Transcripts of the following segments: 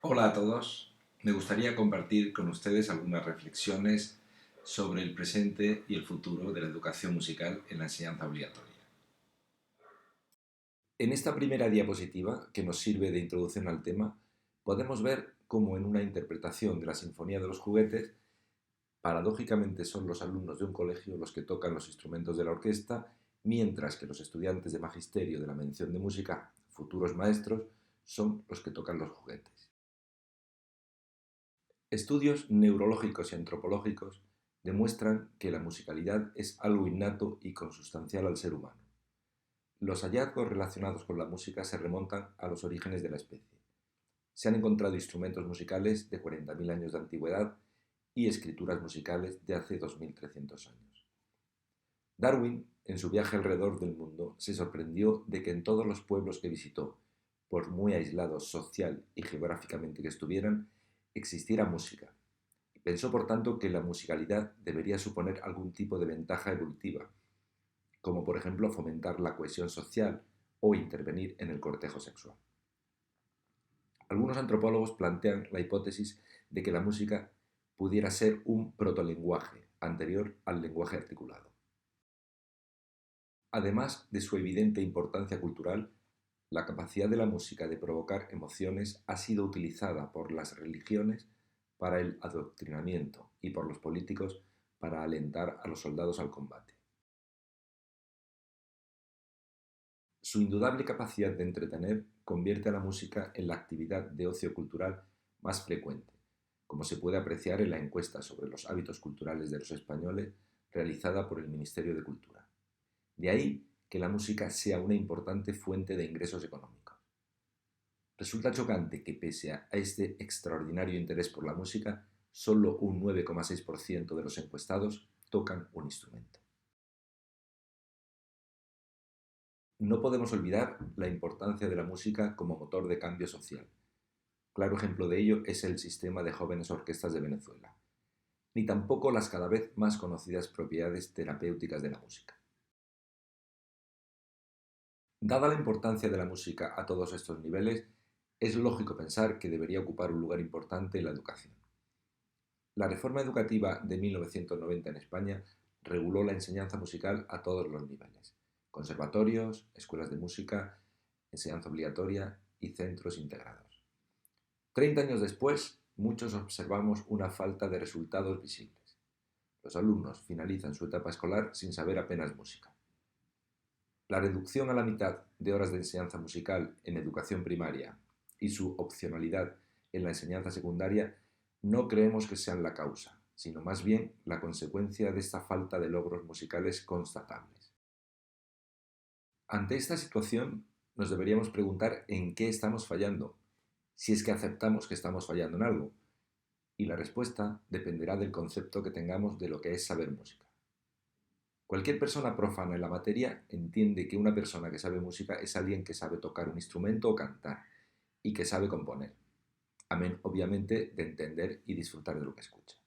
Hola a todos. Me gustaría compartir con ustedes algunas reflexiones sobre el presente y el futuro de la educación musical en la enseñanza obligatoria. En esta primera diapositiva, que nos sirve de introducción al tema, podemos ver cómo en una interpretación de la Sinfonía de los Juguetes, paradójicamente son los alumnos de un colegio los que tocan los instrumentos de la orquesta, mientras que los estudiantes de magisterio de la mención de música, futuros maestros, son los que tocan los juguetes. Estudios neurológicos y antropológicos demuestran que la musicalidad es algo innato y consustancial al ser humano. Los hallazgos relacionados con la música se remontan a los orígenes de la especie. Se han encontrado instrumentos musicales de 40.000 años de antigüedad y escrituras musicales de hace 2.300 años. Darwin, en su viaje alrededor del mundo, se sorprendió de que en todos los pueblos que visitó, por muy aislados social y geográficamente que estuvieran, existiera música. Pensó, por tanto, que la musicalidad debería suponer algún tipo de ventaja evolutiva, como por ejemplo fomentar la cohesión social o intervenir en el cortejo sexual. Algunos antropólogos plantean la hipótesis de que la música pudiera ser un protolenguaje anterior al lenguaje articulado. Además de su evidente importancia cultural, la capacidad de la música de provocar emociones ha sido utilizada por las religiones para el adoctrinamiento y por los políticos para alentar a los soldados al combate. Su indudable capacidad de entretener convierte a la música en la actividad de ocio cultural más frecuente, como se puede apreciar en la encuesta sobre los hábitos culturales de los españoles realizada por el Ministerio de Cultura. De ahí que la música sea una importante fuente de ingresos económicos. Resulta chocante que pese a este extraordinario interés por la música, solo un 9,6% de los encuestados tocan un instrumento. No podemos olvidar la importancia de la música como motor de cambio social. Claro ejemplo de ello es el sistema de jóvenes orquestas de Venezuela, ni tampoco las cada vez más conocidas propiedades terapéuticas de la música. Dada la importancia de la música a todos estos niveles, es lógico pensar que debería ocupar un lugar importante en la educación. La reforma educativa de 1990 en España reguló la enseñanza musical a todos los niveles: conservatorios, escuelas de música, enseñanza obligatoria y centros integrados. 30 años después, muchos observamos una falta de resultados visibles. Los alumnos finalizan su etapa escolar sin saber apenas música. La reducción a la mitad de horas de enseñanza musical en educación primaria y su opcionalidad en la enseñanza secundaria no creemos que sean la causa, sino más bien la consecuencia de esta falta de logros musicales constatables. Ante esta situación, nos deberíamos preguntar en qué estamos fallando, si es que aceptamos que estamos fallando en algo, y la respuesta dependerá del concepto que tengamos de lo que es saber música. Cualquier persona profana en la materia entiende que una persona que sabe música es alguien que sabe tocar un instrumento o cantar y que sabe componer, amén obviamente de entender y disfrutar de lo que escucha.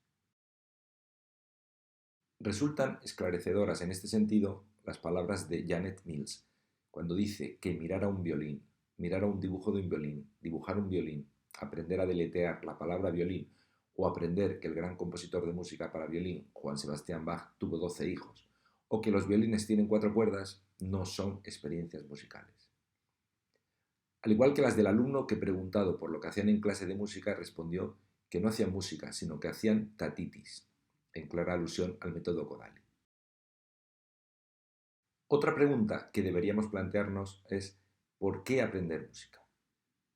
Resultan esclarecedoras en este sentido las palabras de Janet Mills, cuando dice que mirar a un violín, mirar a un dibujo de un violín, dibujar un violín, aprender a deletrear la palabra violín o aprender que el gran compositor de música para violín, Juan Sebastián Bach, tuvo 12 hijos, o que los violines tienen 4 cuerdas, no son experiencias musicales. Al igual que las del alumno que, preguntado por lo que hacían en clase de música, respondió que no hacían música, sino que hacían tatitis, en clara alusión al método Kodály. Otra pregunta que deberíamos plantearnos es ¿por qué aprender música?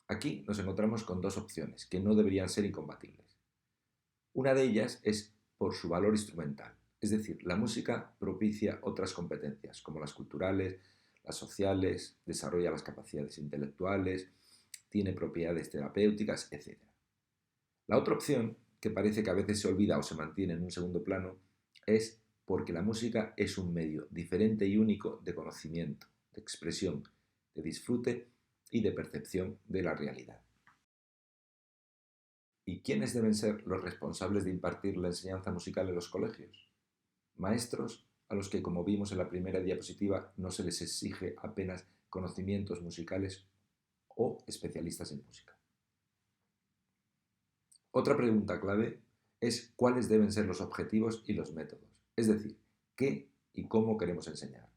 Aquí nos encontramos con dos opciones que no deberían ser incompatibles. Una de ellas es por su valor instrumental, es decir, la música propicia otras competencias, como las culturales, las sociales, desarrolla las capacidades intelectuales, tiene propiedades terapéuticas, etc. La otra opción, que parece que a veces se olvida o se mantiene en un segundo plano, es porque la música es un medio diferente y único de conocimiento, de expresión, de disfrute y de percepción de la realidad. ¿Y quiénes deben ser los responsables de impartir la enseñanza musical en los colegios? Maestros a los que, como vimos en la primera diapositiva, no se les exige apenas conocimientos musicales o especialistas en música. Otra pregunta clave es cuáles deben ser los objetivos y los métodos, es decir, qué y cómo queremos enseñar.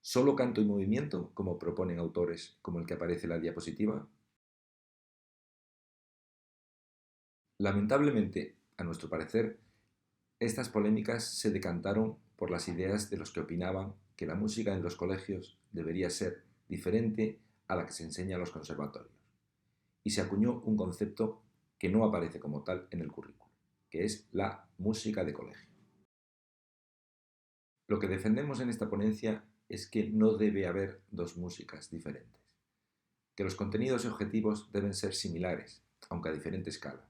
¿Solo canto y movimiento, como proponen autores como el que aparece en la diapositiva? Lamentablemente, a nuestro parecer, estas polémicas se decantaron por las ideas de los que opinaban que la música en los colegios debería ser diferente a la que se enseña en los conservatorios, y se acuñó un concepto que no aparece como tal en el currículo, que es la música de colegio. Lo que defendemos en esta ponencia es que no debe haber dos músicas diferentes, que los contenidos y objetivos deben ser similares, aunque a diferente escala,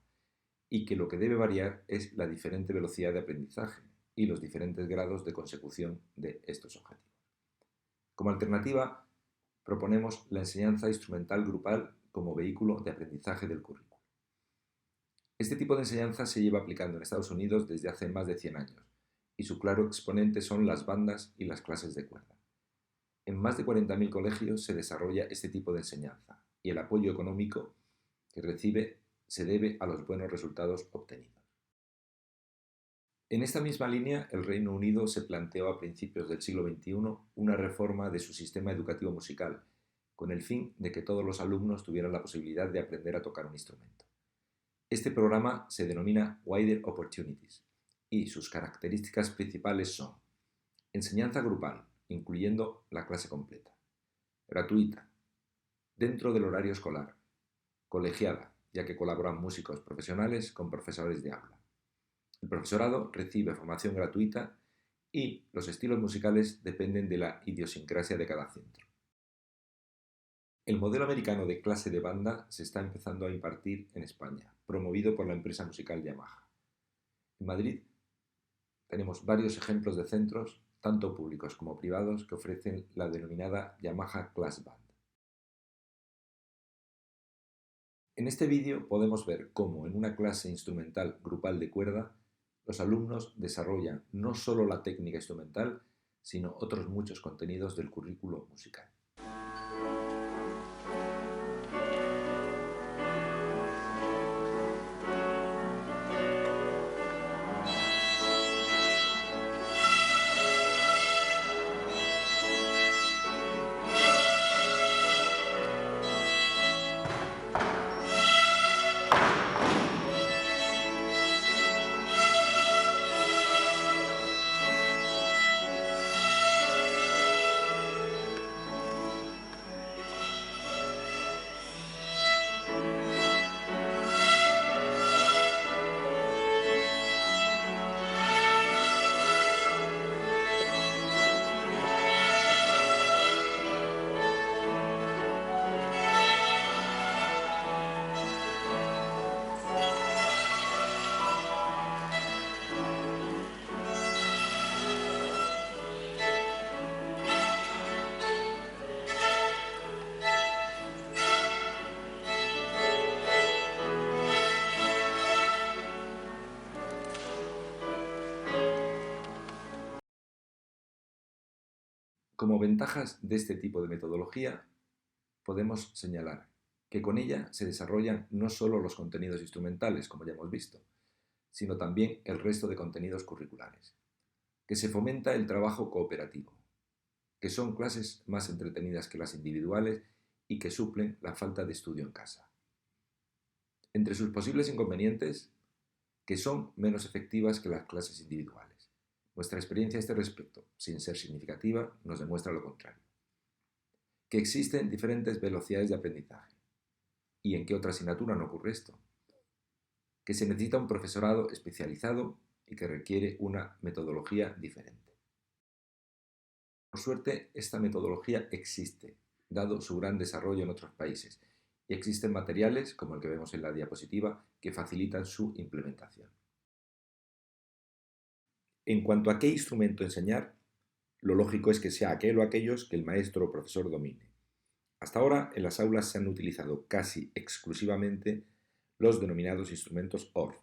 y que lo que debe variar es la diferente velocidad de aprendizaje y los diferentes grados de consecución de estos objetivos. Como alternativa, proponemos la enseñanza instrumental grupal como vehículo de aprendizaje del currículo. Este tipo de enseñanza se lleva aplicando en Estados Unidos desde hace más de 100 años, y su claro exponente son las bandas y las clases de cuerda. En más de 40.000 colegios se desarrolla este tipo de enseñanza, y el apoyo económico que recibe se debe a los buenos resultados obtenidos. En esta misma línea, el Reino Unido se planteó a principios del siglo XXI una reforma de su sistema educativo musical, con el fin de que todos los alumnos tuvieran la posibilidad de aprender a tocar un instrumento. Este programa se denomina Wider Opportunities y sus características principales son: enseñanza grupal, incluyendo la clase completa; gratuita, dentro del horario escolar; colegiada, ya que colaboran músicos profesionales con profesores de aula. El profesorado recibe formación gratuita y los estilos musicales dependen de la idiosincrasia de cada centro. El modelo americano de clase de banda se está empezando a impartir en España, promovido por la empresa musical Yamaha. En Madrid tenemos varios ejemplos de centros, tanto públicos como privados, que ofrecen la denominada Yamaha Class Band. En este vídeo podemos ver cómo en una clase instrumental grupal de cuerda los alumnos desarrollan no solo la técnica instrumental, sino otros muchos contenidos del currículo musical. Como ventajas de este tipo de metodología, podemos señalar que con ella se desarrollan no solo los contenidos instrumentales, como ya hemos visto, sino también el resto de contenidos curriculares, que se fomenta el trabajo cooperativo, que son clases más entretenidas que las individuales y que suplen la falta de estudio en casa. Entre sus posibles inconvenientes, que son menos efectivas que las clases individuales. Nuestra experiencia a este respecto, sin ser significativa, nos demuestra lo contrario. Que existen diferentes velocidades de aprendizaje. ¿Y en qué otra asignatura no ocurre esto? Que se necesita un profesorado especializado y que requiere una metodología diferente. Por suerte, esta metodología existe, dado su gran desarrollo en otros países, y existen materiales, como el que vemos en la diapositiva, que facilitan su implementación. En cuanto a qué instrumento enseñar, lo lógico es que sea aquel o aquellos que el maestro o profesor domine. Hasta ahora, en las aulas se han utilizado casi exclusivamente los denominados instrumentos ORF,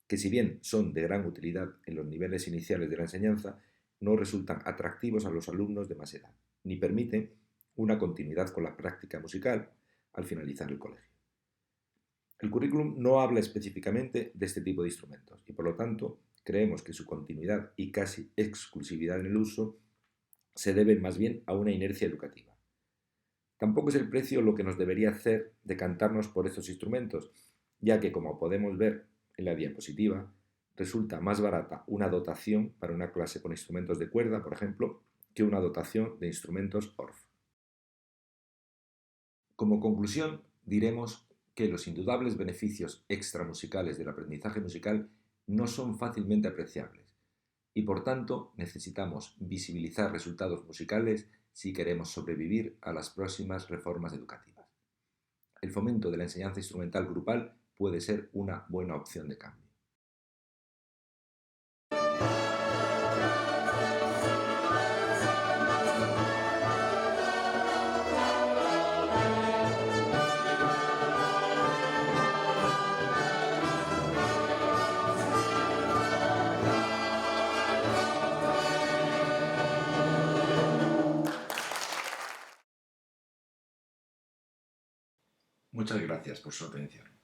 que si bien son de gran utilidad en los niveles iniciales de la enseñanza, no resultan atractivos a los alumnos de más edad, ni permiten una continuidad con la práctica musical al finalizar el colegio. El currículum no habla específicamente de este tipo de instrumentos y, por lo tanto, creemos que su continuidad y casi exclusividad en el uso se debe más bien a una inercia educativa. Tampoco es el precio lo que nos debería hacer decantarnos por estos instrumentos, ya que, como podemos ver en la diapositiva, resulta más barata una dotación para una clase con instrumentos de cuerda, por ejemplo, que una dotación de instrumentos ORF. Como conclusión, diremos que los indudables beneficios extramusicales del aprendizaje musical no son fácilmente apreciables y, por tanto, necesitamos visibilizar resultados musicales si queremos sobrevivir a las próximas reformas educativas. El fomento de la enseñanza instrumental grupal puede ser una buena opción de cambio. Muchas gracias por su atención.